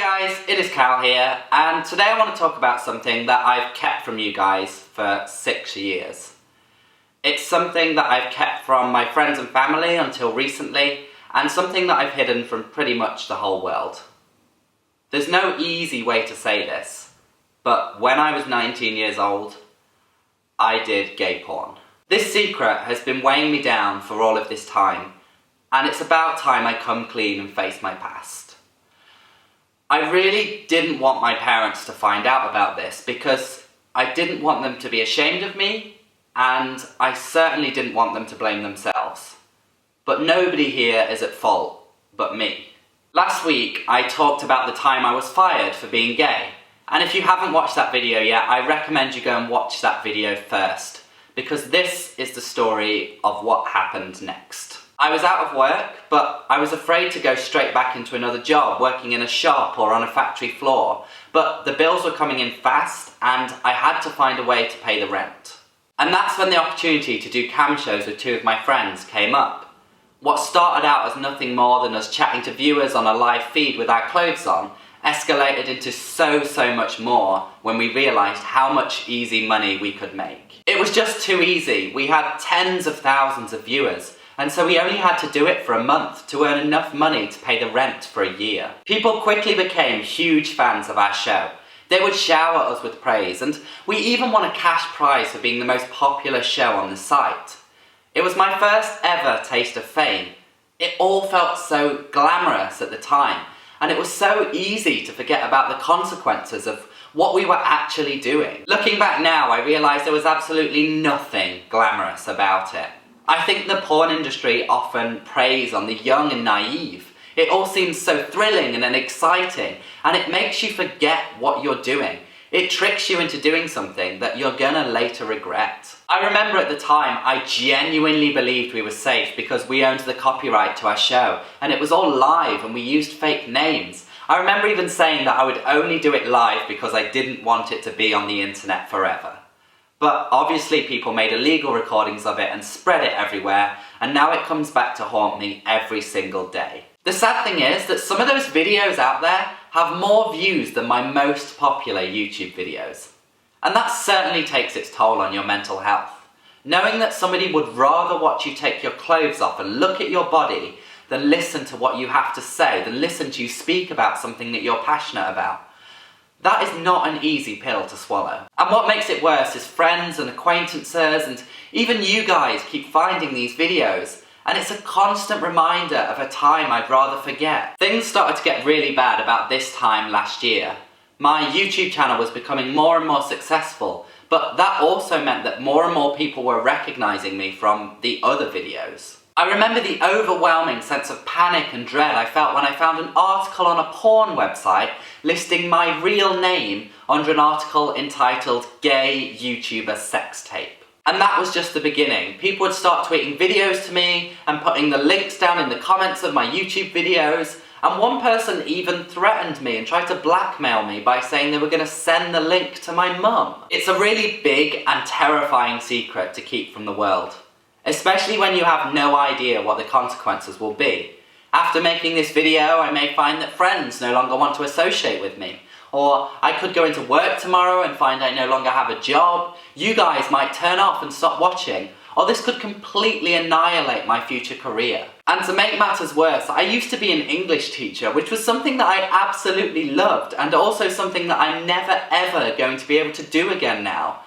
guys, it is Cal here, and today I want to talk about something that I've kept from you guys for 6 years. It's something that I've kept from my friends and family until recently, and something that I've hidden from pretty much the whole world. There's no easy way to say this, but when I was 19 years old, I did gay porn. This secret has been weighing me down for all of this time, and it's about time I come clean and face my past. I really didn't want my parents to find out about this because I didn't want them to be ashamed of me, and I certainly didn't want them to blame themselves. But nobody here is at fault but me. Last week I talked about the time I was fired for being gay, and if you haven't watched that video yet, I recommend you go and watch that video first, because this is the story of what happened next. I was out of work, but I was afraid to go straight back into another job, working in a shop or on a factory floor. But the bills were coming in fast, and I had to find a way to pay the rent. And that's when the opportunity to do cam shows with 2 of my friends came up. What started out as nothing more than us chatting to viewers on a live feed with our clothes on, escalated into so much more when we realised how much easy money we could make. It was just too easy. We had tens of thousands of viewers, and so we only had to do it for a month to earn enough money to pay the rent for a year. People quickly became huge fans of our show. They would shower us with praise, and we even won a cash prize for being the most popular show on the site. It was my first ever taste of fame. It all felt so glamorous at the time, and it was so easy to forget about the consequences of what we were actually doing. Looking back now, I realised there was absolutely nothing glamorous about it. I think the porn industry often preys on the young and naive. It all seems so thrilling and exciting, and it makes you forget what you're doing. It tricks you into doing something that you're gonna later regret. I remember at the time, I genuinely believed we were safe because we owned the copyright to our show, and it was all live and we used fake names. I remember even saying that I would only do it live because I didn't want it to be on the internet forever. But obviously people made illegal recordings of it and spread it everywhere, and now it comes back to haunt me every single day. The sad thing is that some of those videos out there have more views than my most popular YouTube videos. And that certainly takes its toll on your mental health. Knowing that somebody would rather watch you take your clothes off and look at your body than listen to what you have to say, than listen to you speak about something that you're passionate about. That is not an easy pill to swallow. And what makes it worse is friends and acquaintances and even you guys keep finding these videos, and it's a constant reminder of a time I'd rather forget. Things started to get really bad about this time last year. My YouTube channel was becoming more and more successful, but that also meant that more and more people were recognising me from the other videos. I remember the overwhelming sense of panic and dread I felt when I found an article on a porn website listing my real name under an article entitled "Gay YouTuber Sex Tape." And that was just the beginning. People would start tweeting videos to me and putting the links down in the comments of my YouTube videos, and one person even threatened me and tried to blackmail me by saying they were going to send the link to my mum. It's a really big and terrifying secret to keep from the world, especially when you have no idea what the consequences will be. After making this video, I may find that friends no longer want to associate with me, or I could go into work tomorrow and find I no longer have a job. You guys might turn off and stop watching, or this could completely annihilate my future career. And to make matters worse, I used to be an English teacher, which was something that I absolutely loved, and also something that I'm never ever going to be able to do again now.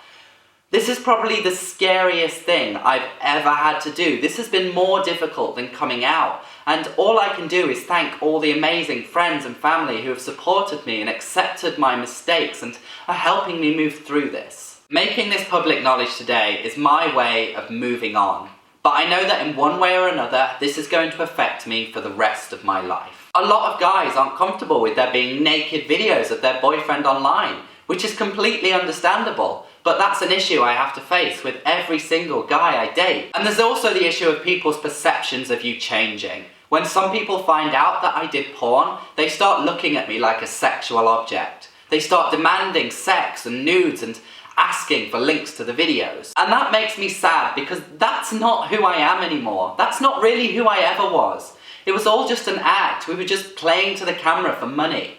This is probably the scariest thing I've ever had to do. This has been more difficult than coming out, and all I can do is thank all the amazing friends and family who have supported me and accepted my mistakes and are helping me move through this. Making this public knowledge today is my way of moving on, but I know that in one way or another this is going to affect me for the rest of my life. A lot of guys aren't comfortable with there being naked videos of their boyfriend online, which is completely understandable. But that's an issue I have to face with every single guy I date. And there's also the issue of people's perceptions of you changing. When some people find out that I did porn, they start looking at me like a sexual object. They start demanding sex and nudes and asking for links to the videos. And that makes me sad because that's not who I am anymore. That's not really who I ever was. It was all just an act. We were just playing to the camera for money.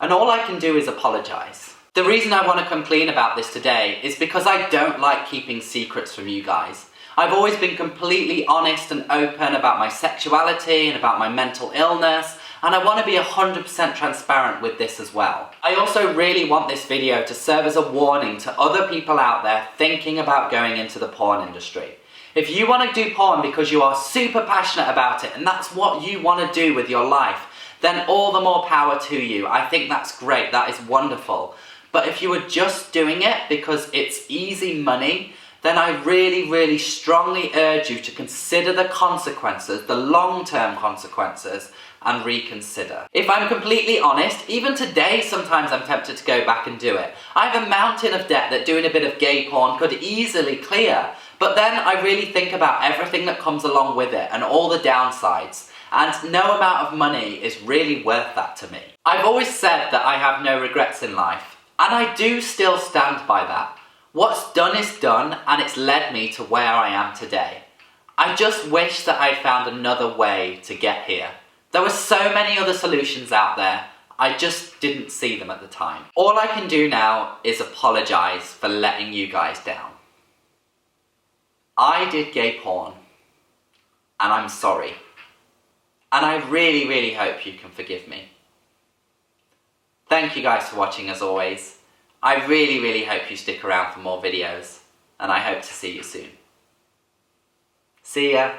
And all I can do is apologise. The reason I want to complain about this today is because I don't like keeping secrets from you guys. I've always been completely honest and open about my sexuality and about my mental illness, and I want to be 100% transparent with this as well. I also really want this video to serve as a warning to other people out there thinking about going into the porn industry. If you want to do porn because you are super passionate about it and that's what you want to do with your life, then all the more power to you. I think that's great, that is wonderful. But if you are just doing it because it's easy money, then I really strongly urge you to consider the consequences, the long-term consequences, and reconsider. If I'm completely honest, even today sometimes I'm tempted to go back and do it. I have a mountain of debt that doing a bit of gay porn could easily clear, but then I really think about everything that comes along with it and all the downsides, and no amount of money is really worth that to me. I've always said that I have no regrets in life, and I do still stand by that. What's done is done, and it's led me to where I am today. I just wish that I'd found another way to get here. There were so many other solutions out there, I just didn't see them at the time. All I can do now is apologise for letting you guys down. I did gay porn, and I'm sorry. And I really hope you can forgive me. Thank you guys for watching as always. I really hope you stick around for more videos, and I hope to see you soon. See ya!